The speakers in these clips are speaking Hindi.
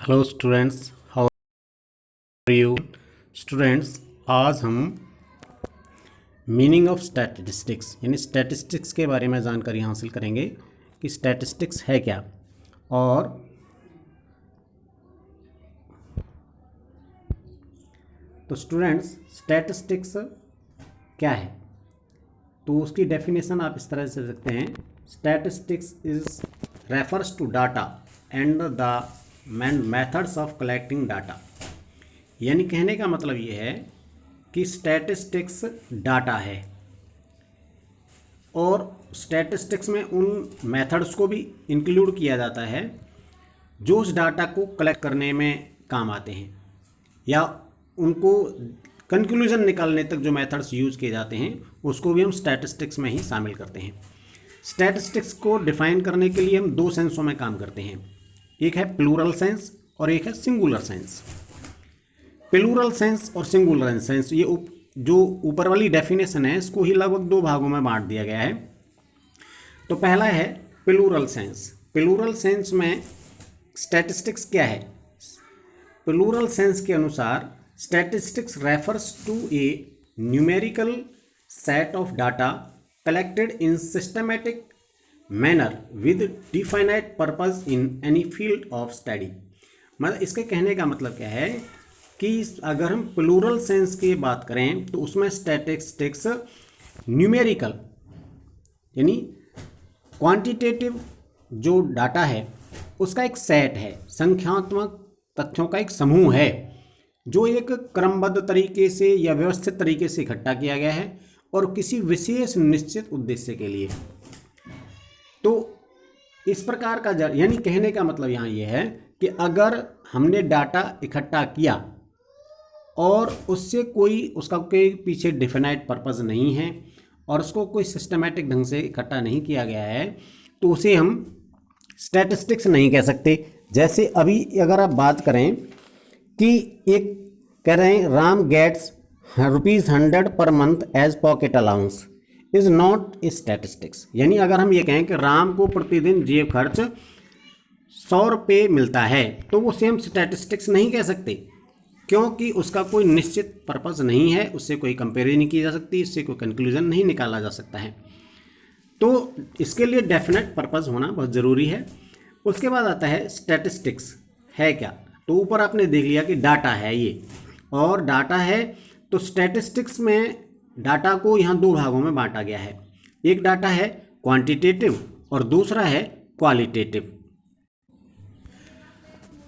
Hello students, how are you students. आज हम मीनिंग ऑफ स्टैटिस्टिक्स यानी स्टैटिस्टिक्स के बारे में जानकारी हासिल करेंगे कि स्टैटिस्टिक्स है क्या। और तो स्टूडेंट्स, स्टैटिस्टिक्स क्या है, तो उसकी डेफिनेशन आप इस तरह से दे सकते हैं। Statistics is refers to data and the methods of collecting data. यानी कहने का मतलब ये है कि स्टैटिस्टिक्स डाटा है और स्टैटिस्टिक्स में उन मेथड्स को भी इंक्लूड किया जाता है जो उस डाटा को कलेक्ट करने में काम आते हैं या उनको कंक्लूजन निकालने तक जो मेथड्स यूज़ किए जाते हैं उसको भी हम स्टैटिस्टिक्स में ही शामिल करते हैं। स्टैटिस्टिक्स को डिफाइन करने के लिए हम दो सेंसों में काम करते हैं, एक है प्लूरल सेंस और एक है सिंगुलर सेंस। प्लूरल सेंस और सिंगुलर सेंस, ये जो ऊपर वाली डेफिनेशन है इसको ही लगभग दो भागों में बांट दिया गया है। तो पहला है प्लूरल सेंस। प्लूरल सेंस में स्टैटिस्टिक्स क्या है? प्लूरल सेंस के अनुसार statistics refers to a numerical set of data collected in systematic manner with definite purpose in any field of study. मतलब इसके कहने का मतलब क्या है कि अगर हम प्लूरल सेंस की बात करें तो उसमें स्टैटिस्टिक्स न्यूमेरिकल यानी क्वांटिटेटिव जो डाटा है उसका एक सेट है, संख्यात्मक तथ्यों का एक समूह है जो एक क्रमबद्ध तरीके से या व्यवस्थित तरीके से इकट्ठा किया गया है और किसी विशेष निश्चित उद्देश्य के लिए। तो इस प्रकार का यानी कहने का मतलब यहाँ ये है कि अगर हमने डाटा इकट्ठा किया और उससे उसका कोई पीछे डिफिनाइट पर्पस नहीं है और उसको कोई सिस्टमैटिक ढंग से इकट्ठा नहीं किया गया है तो उसे हम स्टैटिस्टिक्स नहीं कह सकते। जैसे अभी अगर आप बात करें कि एक कह रहे हैं राम गेट्स ₹100 पर month as pocket allowance is not a statistics. यानी अगर हम ये कहें कि राम को प्रतिदिन जेब खर्च ₹100 मिलता है तो वो सेम स्टैटिस्टिक्स नहीं कह सकते, क्योंकि उसका कोई निश्चित पर्पस नहीं है, उससे कोई कंपेरिजन नहीं की जा सकती, इससे कोई कंक्लूजन नहीं निकाला जा सकता है। तो इसके लिए डेफिनेट पर्पस होना बहुत ज़रूरी है। उसके बाद आता है स्टैटिस्टिक्स है क्या। तो ऊपर आपने देख लिया कि डाटा है ये, और डाटा है तो स्टैटिस्टिक्स में डाटा को यहाँ दो भागों में बांटा गया है। एक डाटा है क्वांटिटेटिव और दूसरा है क्वालिटेटिव।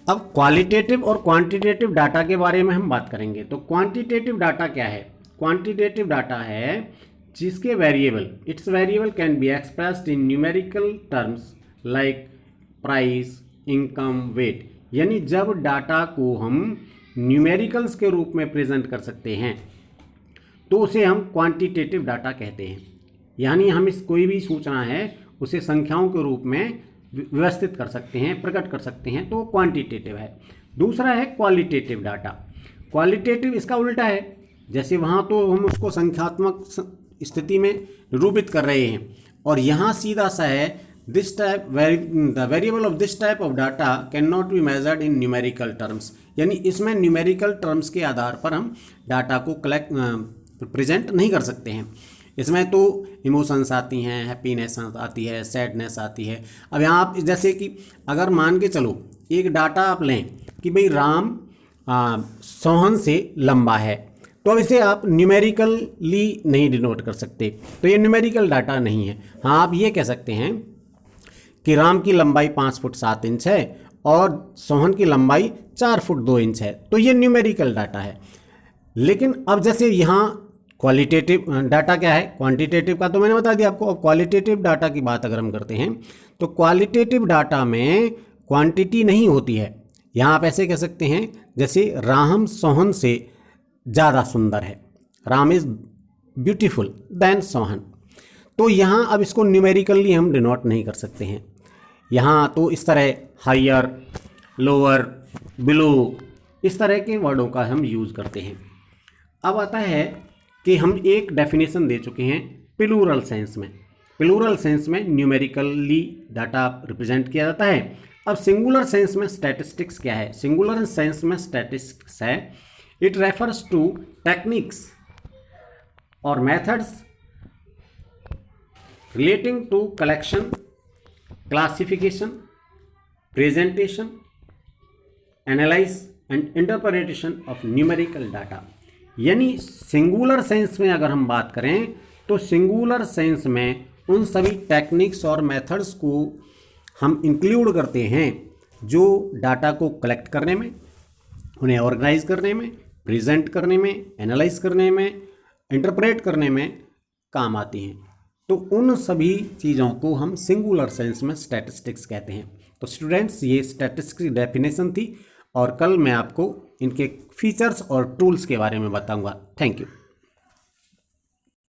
अब क्वालिटेटिव और क्वांटिटेटिव डाटा के बारे में हम बात करेंगे। तो क्वांटिटेटिव डाटा क्या है? क्वांटिटेटिव डाटा है जिसके variable, its variable can be expressed in numerical terms like price, income, weight. यानी जब डाटा को हम न्यूमेरिकल्स के रूप में प्रेजेंट कर सकते हैं तो उसे हम क्वांटिटेटिव डाटा कहते हैं। यानी हम कोई भी सूचना है उसे संख्याओं के रूप में व्यवस्थित कर सकते हैं, प्रकट कर सकते हैं, तो क्वांटिटेटिव है। दूसरा है क्वालिटेटिव डाटा। क्वालिटेटिव इसका उल्टा है, जैसे वहाँ तो हम उसको संख्यात्मक स्थिति में निरूपित कर रहे हैं और यहाँ सीधा सा है this type the variable of this type of data can not be measured in numerical terms. यानी इसमें न्यूमेरिकल टर्म्स के आधार पर हम डाटा को प्रेजेंट नहीं कर सकते हैं। इसमें तो इमोशंस आती हैं, हैप्पीनेस आती है, सैडनेस आती है। अब यहाँ आप जैसे कि अगर मान के चलो एक डाटा आप लें कि भाई राम सोहन से लंबा है, तो अब इसे आप न्यूमेरिकली नहीं डिनोट कर सकते, तो ये न्यूमेरिकल डाटा नहीं है। हाँ, आप ये कह सकते हैं कि राम की लंबाई 5 फुट 7 इंच है और सोहन की लंबाई 4 फुट 2 इंच है, तो ये न्यूमेरिकल डाटा है। लेकिन अब जैसे यहाँ क्वालिटेटिव डाटा क्या है, क्वांटिटेटिव का तो मैंने बता दिया आपको। अब क्वालिटेटिव डाटा की बात अगर हम करते हैं तो क्वालिटेटिव डाटा में क्वांटिटी नहीं होती है। यहाँ आप ऐसे कह सकते हैं जैसे राम सोहन से ज़्यादा सुंदर है, Ram is beautiful then Sohan. तो यहाँ अब इसको न्यूमेरिकली हम डिनोट नहीं कर सकते हैं। यहाँ तो इस तरह हायर, लोअर, बिलो, इस तरह के वर्डों का हम यूज़ करते हैं। अब आता है कि हम एक डेफिनेशन दे चुके हैं प्लूरल सेंस में। प्लूरल सेंस में न्यूमेरिकली डाटा रिप्रेजेंट किया जाता है अब सिंगुलर सेंस में स्टैटिस्टिक्स क्या है? सिंगुलर सेंस में स्टैटिस्टिक्स है, इट रेफर्स टू टेक्निक्स और methods relating to collection, classification, presentation, analyse and interpretation of numerical data. यानी सिंगुलर सेंस में अगर हम बात करें तो सिंगुलर सेंस में उन सभी टेक्निक्स और मेथड्स को हम इंक्लूड करते हैं जो डाटा को कलेक्ट करने में, उन्हें ऑर्गेनाइज करने में, प्रेजेंट करने में, एनालाइज करने में, इंटरप्रेट करने में काम आती हैं। तो उन सभी चीज़ों को हम सिंगुलर सेंस में स्टैटिस्टिक्स कहते हैं। तो स्टूडेंट्स, ये स्टैटिस्टिक्स की डेफिनेशन थी और कल मैं आपको इनके फीचर्स और टूल्स के बारे में बताऊंगा। Thank you.